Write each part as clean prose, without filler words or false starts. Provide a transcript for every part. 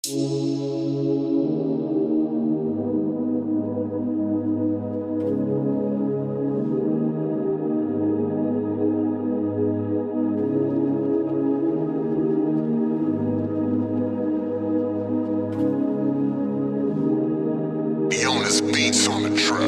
Jonas beats on the track.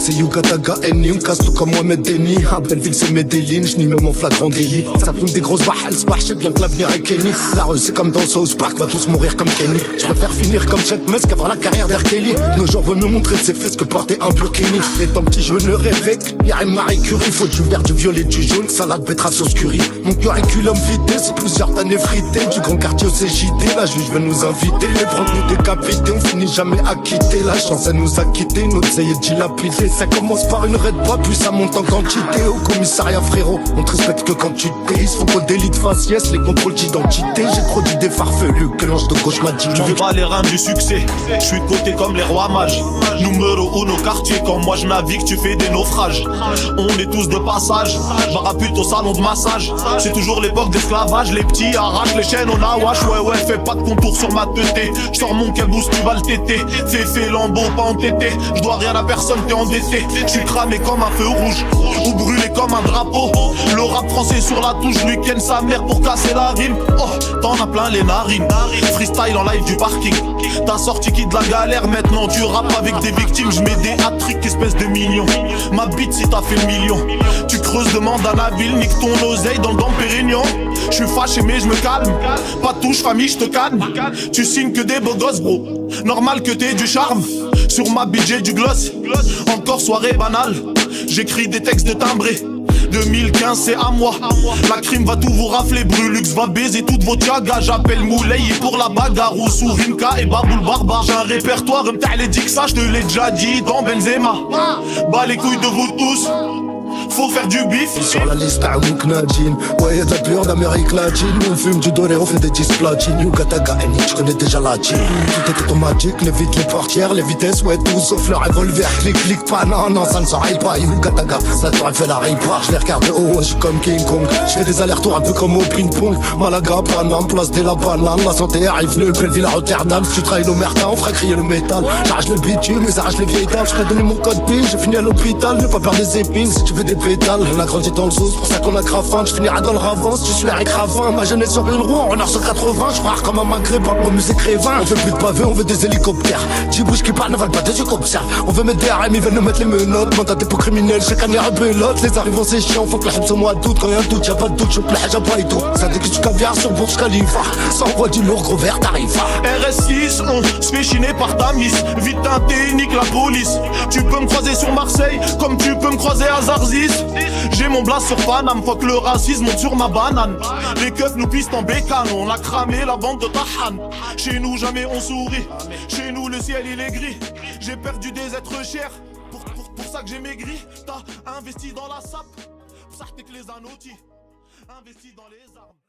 C'est Yugataga, Eni, on casse tout comme Mohamed Deni. À Belleville c'est Medellin, je nie même en flagrant délit. Ça fume des grosses barres, je sais bien que l'avenir est Kenny. La rue c'est comme dans South Park, va tous mourir comme Kenny. Je préfère finir comme Chet Musk qu'avoir la carrière d'R. Kelly. Nos gens veulent nous montrer de ses fesses que porter un Burkini. Étant petit je ne rêvais qu'il y a une Marie Curie. Faut du vert, du violet, du jaune, salade, betterave, sauce curry. Mon curriculum vitae, c'est plusieurs années fritées. Du grand quartier au CJD, la juge veut nous inviter. Les prendre nous décapiter, on finit jamais à quitter. La chance elle nous a quittés, notre ça y est dilapidé. Ça commence par une raide pas, puis ça monte en quantité. Au commissariat frérot, on te respecte que quand tu te payes. Faut qu'on délit de faciès, les contrôles d'identité. J'ai trop d'idées farfelues que l'ange de gauche m'a dit. Tu veux pas les reins du succès, je suis de côté comme les rois mages. Numéro 1 au quartier, quand moi je navigue tu fais des naufrages. On est tous de passage, barapute au salon de massage. C'est toujours l'époque d'esclavage, les petits arrachent les chaînes au nawash. Ouais fais pas de contour sur ma teuté. J'sors mon cabousse, tu vas le téter. Fais lambeau, pas entêté. J'dois rien à personne, t'es endetté. J'suis cramé comme un feu rouge, ou brûlé comme un drapeau. Le rap français sur la touche, lui ken sa mère pour casser la rime. Oh, t'en as plein les narines. Freestyle en live du parking. T'as sorti qui de la galère, maintenant tu rappes avec des victimes. J'mets des hat-tricks, espèce de millions. Ma bite si t'as fait le million. Tu creuses, demande à Nabil, nique ton oseille dans le Dom Pérignon. J'suis fâché mais j'me calme. Pas de touche famille, j'te calme. Tu signes que des beaux gosses bro. Normal que t'aies du charme. Sur ma bite j'ai du gloss. Encore soirée banale. J'écris des textes de timbré. 2015 c'est à moi. La crime va tout vous rafler. Brulux va baiser toutes vos tiagas. J'appelle Moulay pour la bagarre. Ou Sourinka et Baboul Barbare. J'ai un répertoire, m't'a les dit que ça, j'te l'ai déjà dit dans Benzema. Bah les couilles de vous tous. Faut faire du bif. Sur la liste à Wouk Nadine. Ouais y'a de la pure d'Amérique latine. On fume du doré, on fait des disques platine. Yugataga, Eni, j'connais déjà la team. Tout est automatique, l'évite les portières, les vitesses. Ouais tout sauf le revolver. Clique pas, non ça ne s'arrête pas. Yugataga, ça t'aurait fait la ripart. J'les regarde de haut, j'suis comme King Kong. J'fais des allers-retours un peu comme au ping-pong. Malaga, Paname, place de la banane. La santé arrive, le Belleville à Rotterdam. Si tu travailles l'omerta, on fera crier le métal. J'arrache le bitume, mais j'arrache les vieilles dames. J'fais donner mon code PIN, j'ai fini à l'hôpital. Ne pas perdre des épines si tu veux des pétales. On a grandi dans le zoo, c'est pour ça qu'on a crafin. Je finirai dans le ravin, si tu suis Eric Ravin. Ma jeunesse sur une roue, on a 180. Je frère comme un maghrébin, pour musée crévin. On veut plus de pavés, on veut des hélicoptères. 10 bouches qui parlent ne valent pas des yeux qu'observe. On veut mettre des RM, ils veulent nous mettre les menottes. Mandat dépôt criminel, chaque année rebelote. Les arrivants c'est chiant, faut que la hebs au mois d'août. Quand y'a un doute, y'a pas de doute, je plage à pas et tout. Ça dit que tu caviar sur Bourse Khalifa. Ça envoie du lourd, gros vert tarifa. RS6, on se fait chiner par ta miss. Vite teinté, nique la police. Tu peux me croiser sur Marseille, comme tu peux me croiser à Zarzis. J'ai mon blast sur Paname, faut que le racisme monte sur ma banane. Les keufs nous pistent en bécane, on a cramé la bande de Tahan. Chez nous jamais on sourit, chez nous le ciel il est gris. J'ai perdu des êtres chers, pour ça que j'ai maigri. T'as investi dans la sape, ça que les anotis, investi dans les armes.